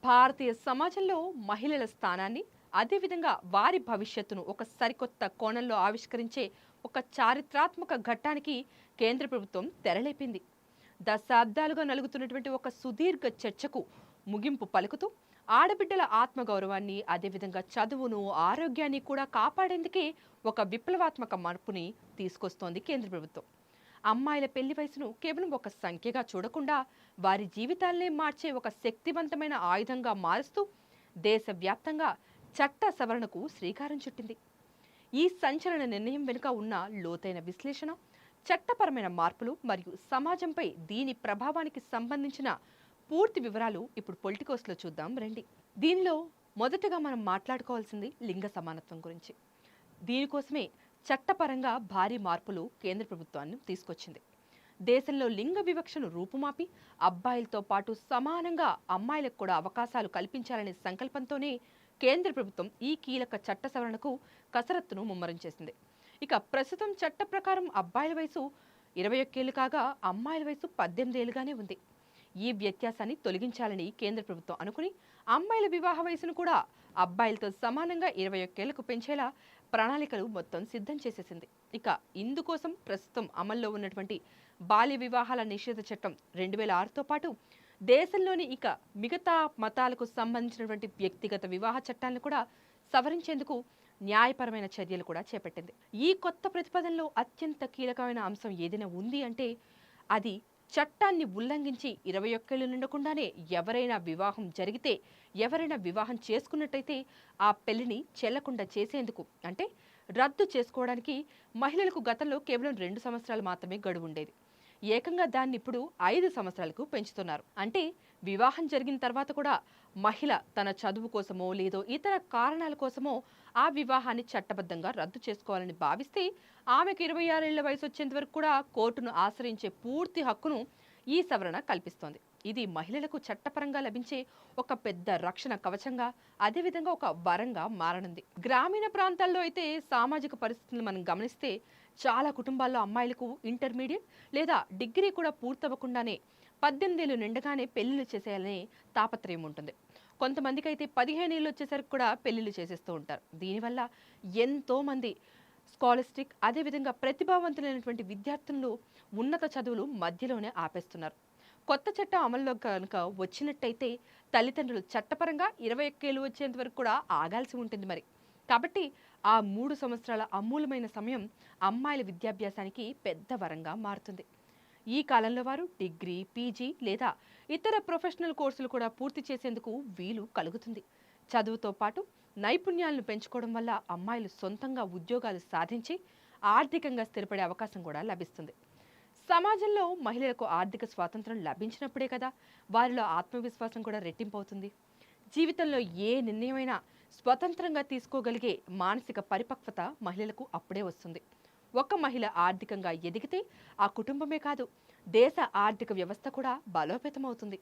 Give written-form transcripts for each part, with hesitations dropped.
భారతీయ సమాజంలో మహిళల స్థానాన్ని అదేవిధంగా వారి భవిష్యత్తును ఒక సరికొత్త కోణంలో ఆవిష్కరించే ఒక చారిత్రాత్మక ఘట్టానికి కేంద్ర ప్రభుత్వం తెరలేపింది. దశాబ్దాలుగా నలుగుతున్నటువంటి ఒక సుదీర్ఘ చర్చకు ముగింపు పలుకుతూ ఆడబిడ్డల ఆత్మగౌరవాన్ని అదేవిధంగా చదువును ఆరోగ్యాన్ని కూడా కాపాడేందుకే ఒక విప్లవాత్మక మార్పుని తీసుకొస్తోంది కేంద్ర ప్రభుత్వం. అమ్మాయిల పెళ్లి వయసును కేవలం ఒక సంఖ్యగా చూడకుండా వారి జీవితాలనే మార్చే ఒక శక్తివంతమైన ఆయుధంగా మారుస్తూ దేశవ్యాప్తంగా చట్ట సవరణకు శ్రీకారం చుట్టింది. ఈ సంచలన నిర్ణయం వెనుక ఉన్న లోతైన విశ్లేషణ, చట్టపరమైన మార్పులు మరియు సమాజంపై దీని ప్రభావానికి సంబంధించిన పూర్తి వివరాలు ఇప్పుడు పొలిటికోస్లో చూద్దాం రండి. దీనిలో మొదటగా మనం మాట్లాడుకోవాల్సింది లింగ సమానత్వం గురించి. దీనికోసమే చట్టపరంగా భారీ మార్పులు కేంద్ర ప్రభుత్వాన్ని తీసుకొచ్చింది. దేశంలో లింగ వివక్షను రూపుమాపి అబ్బాయిలతో పాటు సమానంగా అమ్మాయిలకు కూడా అవకాశాలు కల్పించాలనే సంకల్పంతోనే కేంద్ర ప్రభుత్వం ఈ కీలక చట్ట సవరణకు కసరత్తును ముమ్మరం చేసింది. ఇక ప్రస్తుతం చట్ట ప్రకారం అబ్బాయిల వయసు 21 ఏళ్లు కాగా అమ్మాయిల వయసు 18 ఏళ్లుగానే ఉంది. ఈ వ్యత్యాసాన్ని తొలగించాలని కేంద్ర ప్రభుత్వం అనుకుని అమ్మాయిల వివాహ వయసును కూడా అబ్బాయిలతో సమానంగా 21 ఏళ్లకు పెంచేలా ప్రణాళికలు మొత్తం సిద్ధం చేసేసింది. ఇక ఇందుకోసం ప్రస్తుతం అమల్లో ఉన్నటువంటి బాల్య వివాహాల నిషేధ చట్టం 2006తో పాటు దేశంలోని ఇక మిగతా మతాలకు సంబంధించినటువంటి వ్యక్తిగత వివాహ చట్టాలను కూడా సవరించేందుకు న్యాయపరమైన చర్యలు కూడా చేపట్టింది. ఈ కొత్త ప్రతిపాదనలో అత్యంత కీలకమైన అంశం ఏదైనా ఉంది అంటే అది చట్టాన్ని ఉల్లంఘించి 21 ఏళ్లు నిండకుండానే ఎవరైనా వివాహం జరిగితే, ఎవరైనా వివాహం చేసుకున్నట్టయితే ఆ పెళ్లిని చెల్లకుండా చేసేందుకు అంటే రద్దు చేసుకోవడానికి మహిళలకు గతంలో కేవలం 2 సంవత్సరాలు మాత్రమే గడువు ఉండేది. ఏకంగా దాన్ని ఇప్పుడు 5 సంవత్సరాలకు పెంచుతున్నారు. అంటే వివాహం జరిగిన తర్వాత కూడా మహిళ తన చదువు కోసమో లేదో ఇతర కారణాల కోసమో ఆ వివాహాన్ని చట్టబద్ధంగా రద్దు చేసుకోవాలని భావిస్తే ఆమెకు 26 ఏళ్ల వయసు వచ్చేంత వరకు కూడా కోర్టును ఆశ్రయించే పూర్తి హక్కును ఈ సవరణ కల్పిస్తోంది. ఇది మహిళలకు చట్టపరంగా లభించే ఒక పెద్ద రక్షణ కవచంగా, అదేవిధంగా ఒక వరంగా మారనుంది. గ్రామీణ ప్రాంతాల్లో అయితే సామాజిక పరిస్థితులను మనం గమనిస్తే చాలా కుటుంబాల్లో అమ్మాయిలకు ఇంటర్మీడియట్ లేదా డిగ్రీ కూడా పూర్తవ్వకుండానే 18 ఏళ్లు నిండగానే పెళ్లిళ్ళు చేసేయాలనే తాపత్రయం ఉంటుంది. కొంతమందికి అయితే 15 ఏళ్ళు వచ్చేసరికి కూడా పెళ్లిళ్ళు చేసేస్తూ ఉంటారు. దీనివల్ల ఎంతో మంది స్కాలర్స్టిక్ అదేవిధంగా ప్రతిభావంతులైనటువంటి విద్యార్థులు ఉన్నత చదువులు మధ్యలోనే ఆపేస్తున్నారు. కొత్త చట్టం అమల్లో కనుక వచ్చినట్టయితే తల్లిదండ్రులు చట్టపరంగా 21 ఏళ్ళు వచ్చేంత వరకు కూడా ఆగాల్సి ఉంటుంది మరి. కాబట్టి ఆ 3 సంవత్సరాల అమూల్యమైన సమయం అమ్మాయిల విద్యాభ్యాసానికి పెద్ద వరంగా మారుతుంది. ఈ కాలంలో వారు డిగ్రీ, పీజీ లేదా ఇతర ప్రొఫెషనల్ కోర్సులు కూడా పూర్తి చేసేందుకు వీలు కలుగుతుంది. చదువుతో పాటు నైపుణ్యాలను పెంచుకోవడం వల్ల అమ్మాయిలు సొంతంగా ఉద్యోగాలు సాధించి ఆర్థికంగా స్థిరపడే అవకాశం కూడా లభిస్తుంది. సమాజంలో మహిళలకు ఆర్థిక స్వాతంత్రం లభించినప్పుడే కదా వారిలో ఆత్మవిశ్వాసం కూడా రెట్టింపవుతుంది. జీవితంలో ఏ నిర్ణయమైనా స్వతంత్రంగా తీసుకోగలిగే మానసిక పరిపక్వత మహిళలకు అప్పుడే వస్తుంది. ఒక మహిళ ఆర్థికంగా ఎదిగితే ఆ కుటుంబమే కాదు, దేశ ఆర్థిక వ్యవస్థ కూడా బలోపేతమవుతుంది.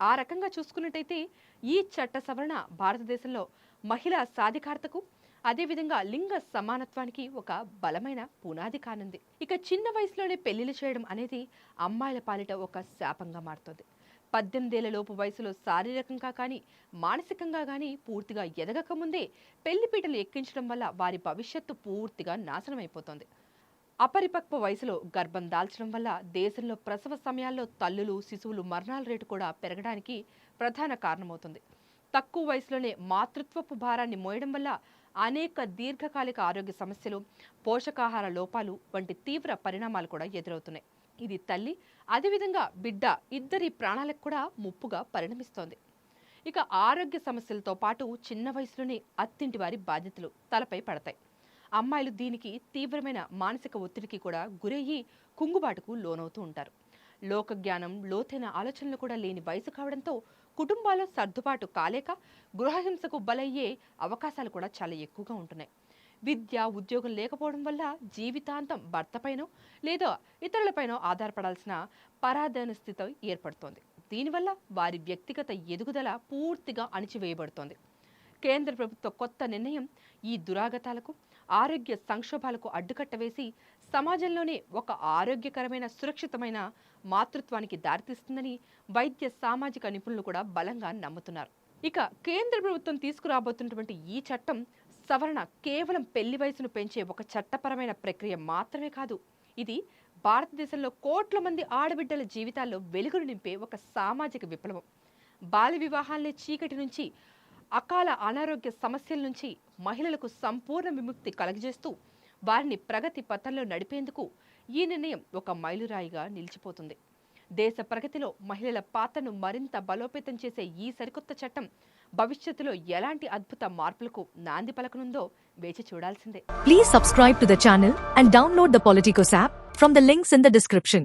ఆ రకంగా చూసుకున్నట్టయితే ఈ చట్ట సవరణ భారతదేశంలో మహిళా సాధికారతకు అదేవిధంగా లింగ సమానత్వానికి ఒక బలమైన పునాది కానుంది. ఇక చిన్న వయసులోనే పెళ్లిళ్ళు చేయడం అనేది అమ్మాయిల పాలిట ఒక శాపంగా మారుతుంది. 18 ఏళ్ల లోపు వయసులో శారీరకంగా కానీ మానసికంగా కానీ పూర్తిగా ఎదగక ముందే పెళ్లిపీటలు ఎక్కించడం వల్ల వారి భవిష్యత్తు పూర్తిగా నాశనం అయిపోతుంది. అపరిపక్వ వయసులో గర్భం దాల్చడం వల్ల దేశంలో ప్రసవ సమయాల్లో తల్లులు, శిశువులు మరణాల రేటు కూడా పెరగడానికి ప్రధాన కారణమవుతుంది. తక్కువ వయసులోనే మాతృత్వపు భారాన్ని మోయడం వల్ల అనేక దీర్ఘకాలిక ఆరోగ్య సమస్యలు, పోషకాహార లోపాలు వంటి తీవ్ర పరిణామాలు కూడా ఎదురవుతున్నాయి. ఇది తల్లి అదేవిధంగా బిడ్డ ఇద్దరి ప్రాణాలకు కూడా ముప్పుగా పరిణమిస్తోంది. ఇక ఆరోగ్య సమస్యలతో పాటు చిన్న వయసులోనే అత్తింటి వారి బాధ్యతలు తలపై పడతాయి. అమ్మాయిలు దీనికి తీవ్రమైన మానసిక ఒత్తిడికి కూడా గురయ్యి కుంగుబాటుకు లోనవుతూ ఉంటారు. లోక జ్ఞానం, లోతైన ఆలోచనలు కూడా లేని వయసు కావడంతో కుటుంబాల్లో సర్దుబాటు కాలేక గృహహింసకు బలయ్యే అవకాశాలు కూడా చాలా ఎక్కువగా ఉంటున్నాయి. విద్య, ఉద్యోగం లేకపోవడం వల్ల జీవితాంతం భర్తపైనో లేదా ఇతరులపైనో ఆధారపడాల్సిన పరాధీన స్థితి ఏర్పడుతోంది. దీనివల్ల వారి వ్యక్తిగత ఎదుగుదల పూర్తిగా అణిచివేయబడుతోంది. కేంద్ర ప్రభుత్వ కొత్త నిర్ణయం ఈ దురాగతాలకు, ఆరోగ్య సంక్షోభాలకు అడ్డుకట్ట వేసి సమాజంలోనే ఒక ఆరోగ్యకరమైన, సురక్షితమైన మాతృత్వానికి దారితీస్తుందని వైద్య సామాజిక నిపుణులు కూడా బలంగా నమ్ముతున్నారు. ఇక కేంద్ర ప్రభుత్వం తీసుకురాబోతున్నటువంటి ఈ చట్టం సవరణ కేవలం పెళ్లి వయసును పెంచే ఒక చట్టపరమైన ప్రక్రియ మాత్రమే కాదు. ఇది భారతదేశంలో కోట్ల మంది ఆడబిడ్డల జీవితాల్లో వెలుగులు నింపే ఒక సామాజిక విప్లవం. బాల్య వివాహాల్ని చీకటి నుంచి, అకాల అనారోగ్య సమస్యల నుంచి మహిళలకు సంపూర్ణ విముక్తి కలగజేస్తూ వారిని ప్రగతి పథంలో నడిపేందుకు ఈ నిర్ణయం ఒక మైలురాయిగా నిలిచిపోతుంది. దేశ ప్రగతిలో మహిళల పాత్రను మరింత బలోపేతం చేసే ఈ సరికొత్త చట్టం భవిష్యత్తులో ఎలాంటి అద్భుత మార్పులకు నాంది పలకనుందో వేచి చూడాల్సిందే. Please subscribe to the channel and download the Politicos app from the links in the description.